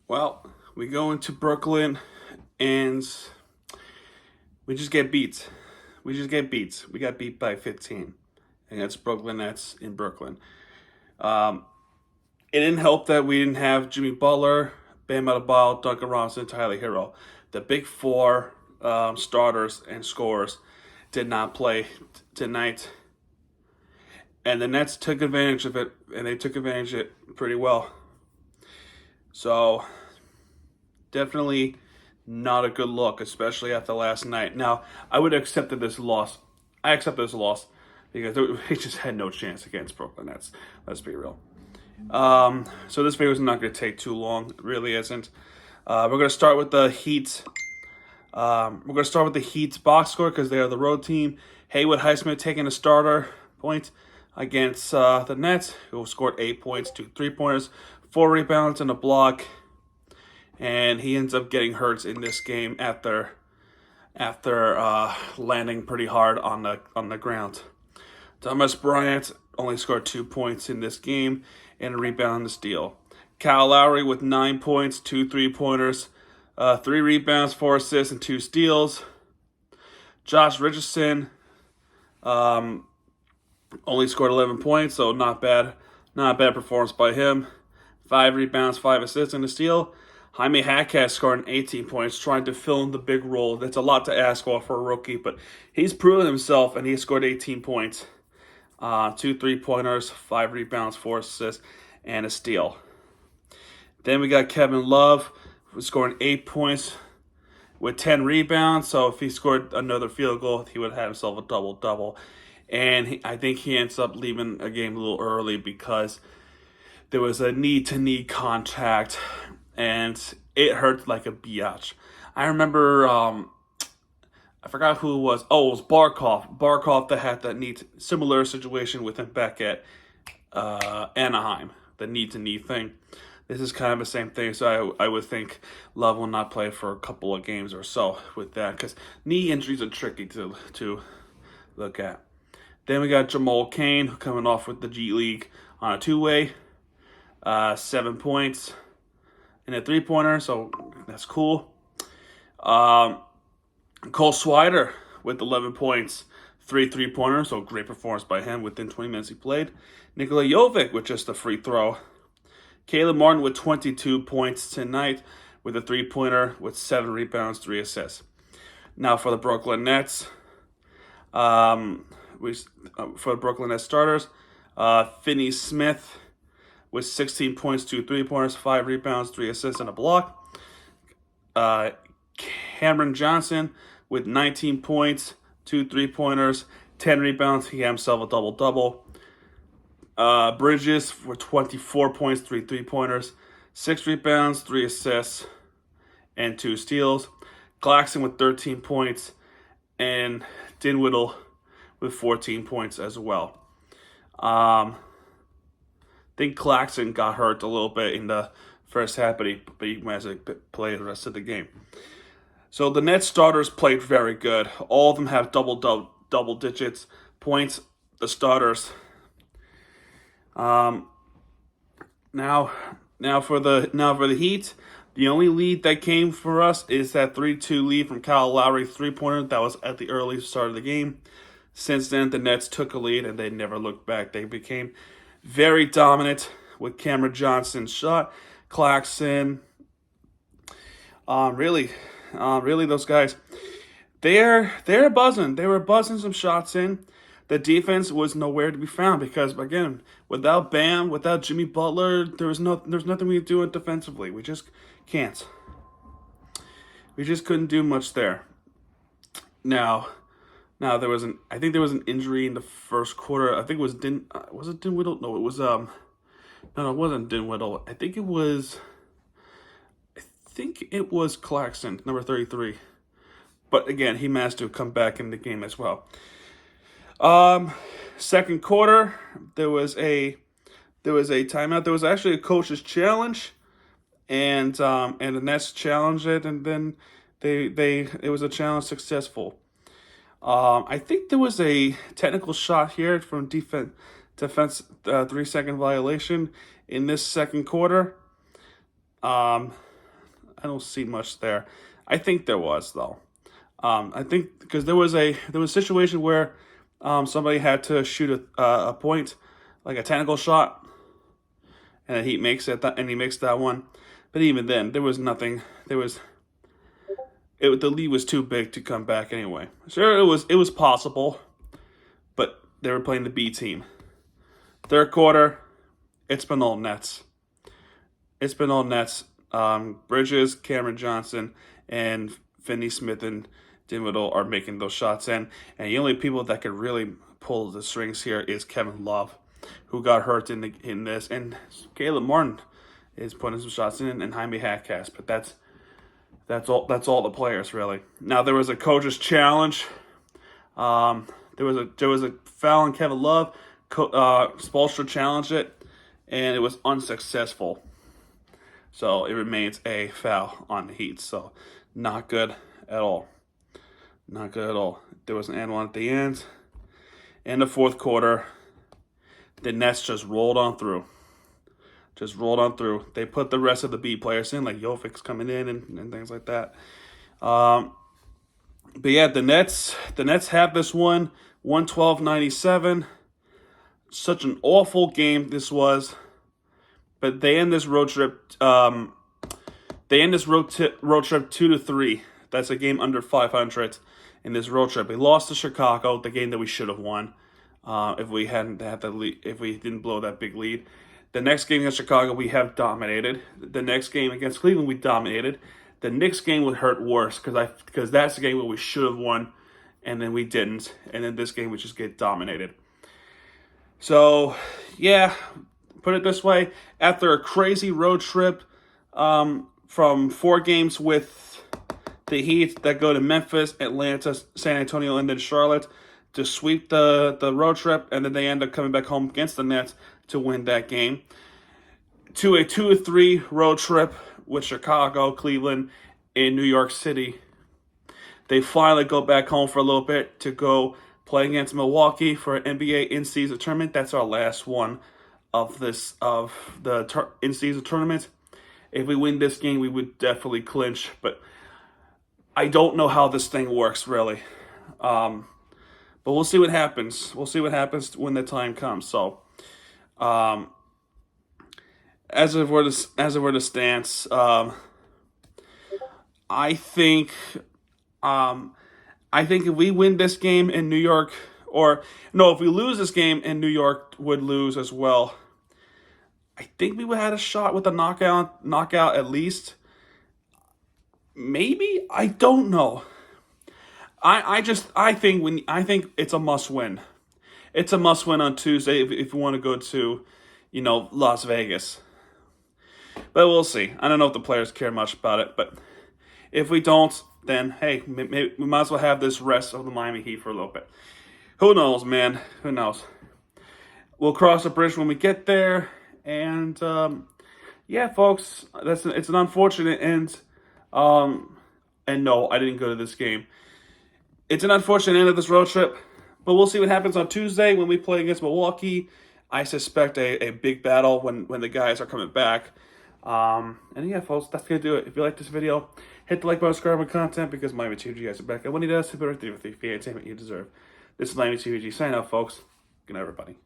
Well, we go into Brooklyn and we just get beat. We just get beat. We got beat by 15 against Brooklyn Nets in Brooklyn. Um, it didn't help that we didn't have Jimmy Butler, Bam Adebayo, Duncan Robinson, Tyler Hero. The big four starters and scorers did not play tonight. And the Nets took advantage of it, and they took advantage of it pretty well. So, definitely not a good look, especially after last night. Now, I would have accepted this loss. I accept this loss because they just had no chance against Brooklyn Nets. Let's be real. So this video is not going to take too long. It really isn't. We're going to start with the Heat. We're going to start with the Heat's box score because they are the road team. Haywood Highsmith taking a starter point against the Nets, who scored 8 points, 2 3-pointers, 4 rebounds, and a block. And he ends up getting hurt in this game after landing pretty hard on the ground. Thomas Bryant only scored 2 points in this game and a rebound and a steal. Kyle Lowry with 9 points, 2 3-pointers, 3 rebounds, 4 assists, and 2 steals. Josh Richardson only scored 11 points, so not bad performance by him. 5 rebounds, 5 assists, and a steal. Jaime Jaquez scoring 18 points, trying to fill in the big role. That's a lot to ask for a rookie, but he's proven himself, and he scored 18 points. 2 3-pointers, 5 rebounds, 4 assists, and a steal. Then we got Kevin Love scoring 8 points with 10 rebounds. So if he scored another field goal, he would have himself a double-double. And I think he ends up leaving a game a little early because there was a knee-to-knee contact, and it hurt like a biatch. I remember, I forgot who it was. Oh, it was Barkov. Barkov that had that similar situation with him back at Anaheim, the knee-to-knee thing. This is kind of the same thing, so I would think Love will not play for a couple of games or so with that, because knee injuries are tricky to look at. Then we got Jamal Cain coming off with the G League on a two-way, 7 points and a 3-pointer, so that's cool. Cole Swider with 11 points, 3 3-pointers, so great performance by him within 20 minutes he played. Nikola Jovic with just a free throw. Caleb Martin with 22 points tonight with a 3-pointer with 7 rebounds, 3 assists. Now for the Brooklyn Nets, for the Brooklyn Nets starters, Finney Smith with 16 points, 2 3-pointers, 5 rebounds, 3 assists, and a block. Cameron Johnson with 19 points, 2 3-pointers, 10 rebounds. He had himself a double-double. Bridges for 24 points, 3 3-pointers, 6 rebounds, 3 assists, and 2 steals. Claxton with 13 points, and Dinwiddie with 14 points as well. I think Claxton got hurt a little bit in the first half, but he managed to play the rest of the game. So the Nets starters played very good. All of them have double digits points. The starters. Now for the Heat, the only lead that came for us is that 3-2 lead from Kyle Lowry 3-pointer that was at the early start of the game. Since then, the Nets took a lead and they never looked back. They became very dominant with Cameron Johnson's shot, Claxton. Really, those guys, they're buzzing. They were buzzing some shots in. The defense was nowhere to be found because, again, without Bam, without Jimmy Butler, there's nothing we could do defensively. We just can't. We just couldn't do much there. Now I think there was an injury in the first quarter. I think it was was it Dinwiddie? No, it was no, it wasn't Dinwiddie. I think it was Claxton, number 33. But again, he managed to come back in the game as well. Second quarter, there was a timeout. There was actually a coach's challenge, and the Nets challenged it, and then it was a challenge successful. I think there was a technical shot here from defense 3-second violation in this second quarter. don't see much there. I think there was though. I think because there was a situation where somebody had to shoot a point, like a technical shot, and he makes it, and he makes that one. But even then, there was nothing. The lead was too big to come back anyway. Sure, it was possible, but they were playing the B team. Third quarter, it's been all Nets. It's been all Nets. Bridges, Cameron Johnson, and Finney Smith and Dinwiddie are making those shots in. And the only people that could really pull the strings here is Kevin Love, who got hurt in this, and Caleb Martin is putting some shots in, and Jaime Hatcast. But that's all the players really. Now there was a coach's challenge. There was a foul on Kevin Love. Spoelstra challenged it, and it was unsuccessful. So it remains a foul on the Heat. So not good at all. Not good at all. There was an and one at the end. In the fourth quarter, the Nets just rolled on through. They put the rest of the B players in, like Jovic's coming in and things like that. But yeah, the Nets have this one, 112-97. Such an awful game this was. But they end this road trip. Road trip 2-3. That's a game under 500 in this road trip. We lost to Chicago, the game that we should have won. If we hadn't had the lead, if we didn't blow that big lead. The next game against Chicago, we have dominated. The next game against Cleveland, we dominated. The Knicks game would hurt worse because that's the game where we should have won, and then we didn't. And then this game, we just get dominated. So, yeah, put it this way. After a crazy road trip from 4 games with the Heat that go to Memphis, Atlanta, San Antonio, and then Charlotte to sweep the road trip, and then they end up coming back home against the Nets to win that game, to a 2-3 road trip with Chicago, Cleveland, and New York City. They finally go back home for a little bit to go play against Milwaukee for an NBA in-season tournament. That's our last one of the in-season tournament. If we win this game, we would definitely clinch, but I don't know how this thing works, really. But we'll see what happens. We'll see what happens when the time comes. So, as it were to stance, I think if we win this game in New York, if we lose this game and New York would lose as well, I think we would have had a shot with a knockout at least. Maybe, I don't know. I think it's a must win. It's a must win on Tuesday if you want to go to, Las Vegas. But we'll see. I don't know if the players care much about it, but if we don't, then hey, we might as well have this rest of the Miami Heat for a little bit. Who knows, man? Who knows? We'll cross the bridge when we get there, and yeah, folks, it's an unfortunate end. And no, I didn't go to this game. It's an unfortunate end of this road trip, but we'll see what happens on Tuesday when we play against Milwaukee. I suspect a big battle when the guys are coming back. And yeah, folks, that's going to do it. If you like this video, hit the like button, subscribe, and content, because Miami TVG guys are back. And when he does, super with the entertainment you deserve. This is Miami TVG. Sign out, folks. Good night, everybody.